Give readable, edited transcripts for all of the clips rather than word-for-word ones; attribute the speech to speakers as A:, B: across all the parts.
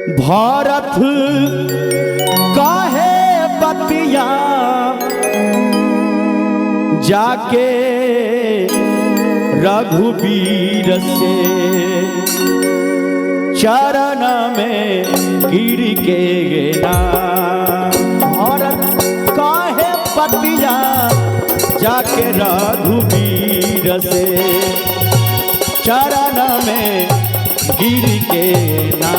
A: भारत काहे बतिया जाके रघुबीर से चरण में गिर के गिरा। भारत काहे बतिया जाके रघुबीर से चरण में गिर के ना।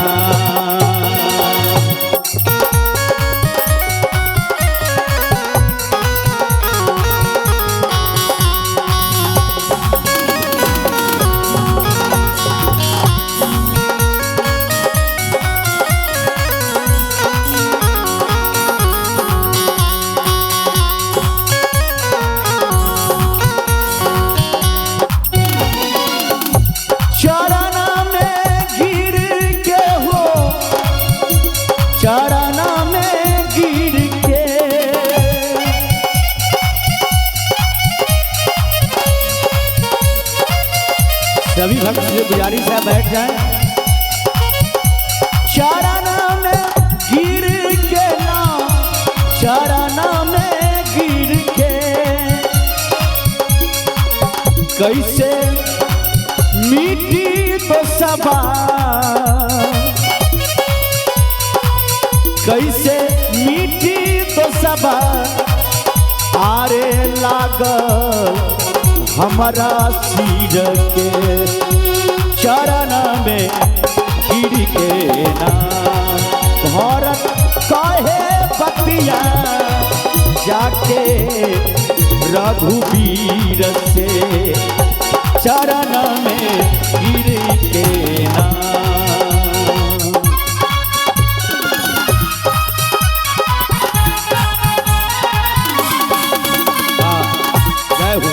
A: सभी भक्त से गुजारिश है बैठ जाए। चरण में गिर के ना, चरण में गिर के कैसे मिट्टी तो सबा, कैसे मिट्टी तो सबा आरे लागल हमारा सिर के चरण में गिर के ना। भारत काहे बतिया जाके रघुबीर से चरण में गिर के ना। जय हो।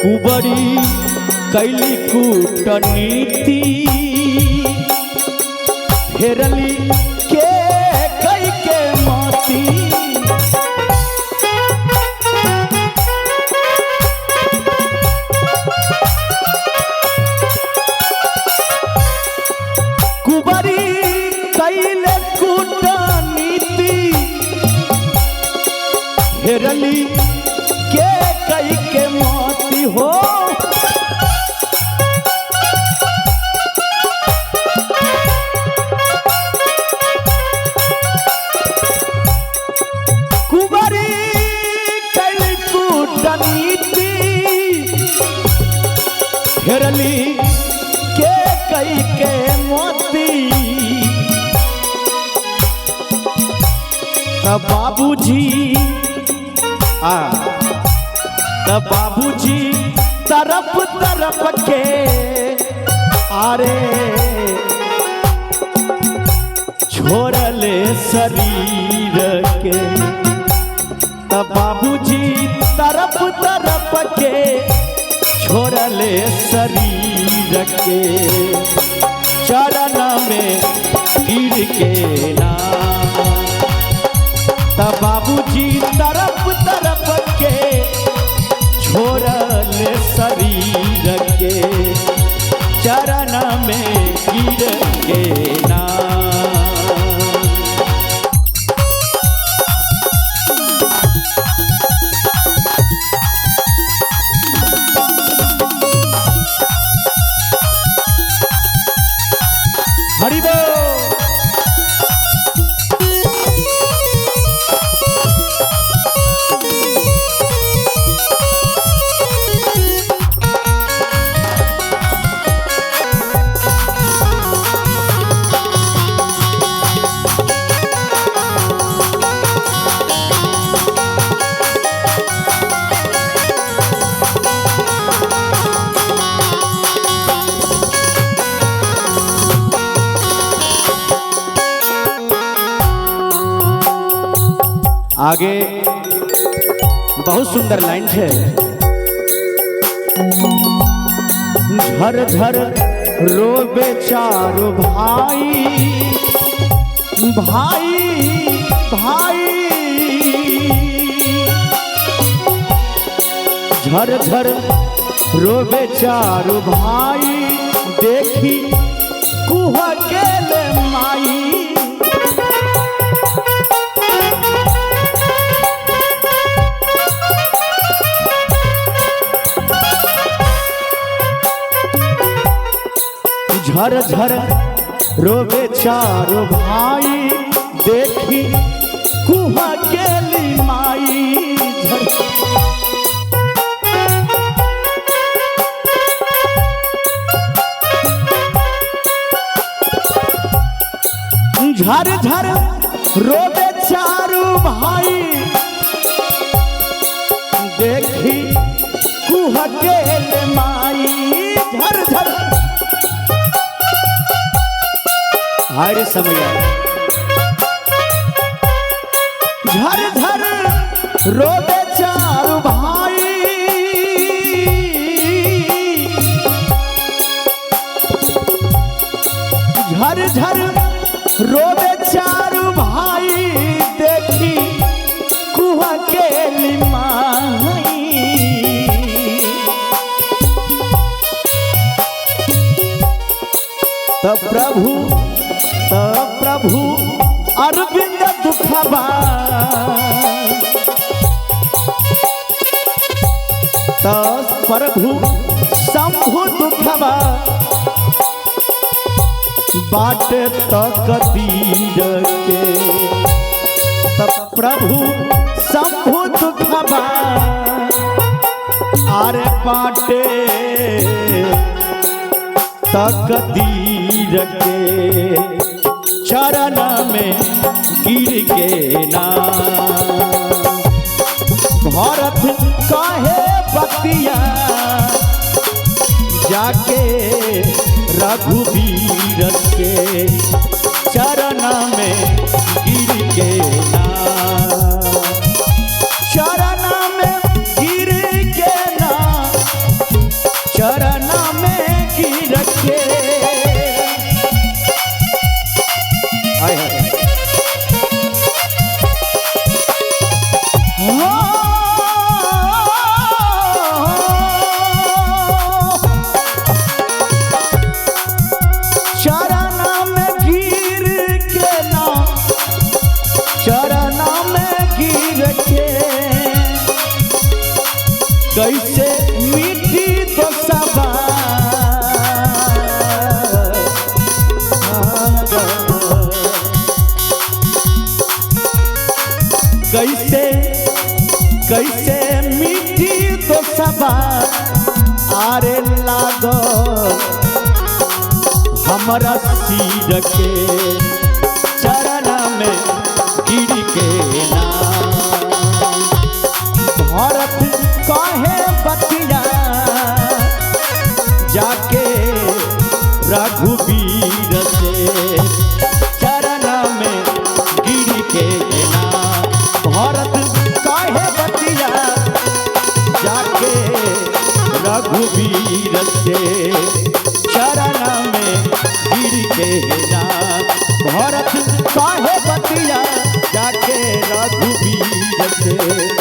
A: कुबरी कैली कूटनीति फेरली के कई के मोती। कुबरी कैले कूटनीति फेरली के कई के मोती हो। कुबरी कैली कूटनीति फेरली के कई के मोती। बाबूजी बाबूजी तरफ तरफ के आरे छोड़ले शरीर के। बाबूजी तरफ तरफ के छोड़ले शरीर के चरण में गिर के ना। बाबूजी तरफ तरफ के छोड़ल शरीर के चरण में गिर के ना। हरि बोल। आगे बहुत सुंदर लाइन है। झर झर रोबे चारो भाई भाई भाई, झर झर रोबे चारो भाई देखी कुह के ले माई। झर झर रोबे चारो भाई देखी कुह के ली माई। झर झर रोबे चारो भाई देखी कुह के ले माई। झर झर हर समय झर झर रोबे चारो भाई झर झर रोबे चारो भाई देखी कुह के ली माई। तो प्रभु अरविंद दुखबा तो प्रभु शंभु दुखबा बाट तक तीर के। तब प्रभु शंभु दुखबा आरे बाटे तक तीर के। चरण में गिर के ना भरत कहे बतिया जाके रघुवीर के। चरण में गिर के ना चरण में गिर के ना चरण में गिर के। कैसे मीठी तो सबा कैसे कैसे मीठी तो सबा आरे लागो हमारा सिर के। चरण में गिर के ना भरत कहे बतिया जाके रघुवीर से। चरण में गिर के ना भरत कहे बतिया जाके रघुवीर से। चरण में गिर के ना भरत कहे बतिया जाके रघुवीर से।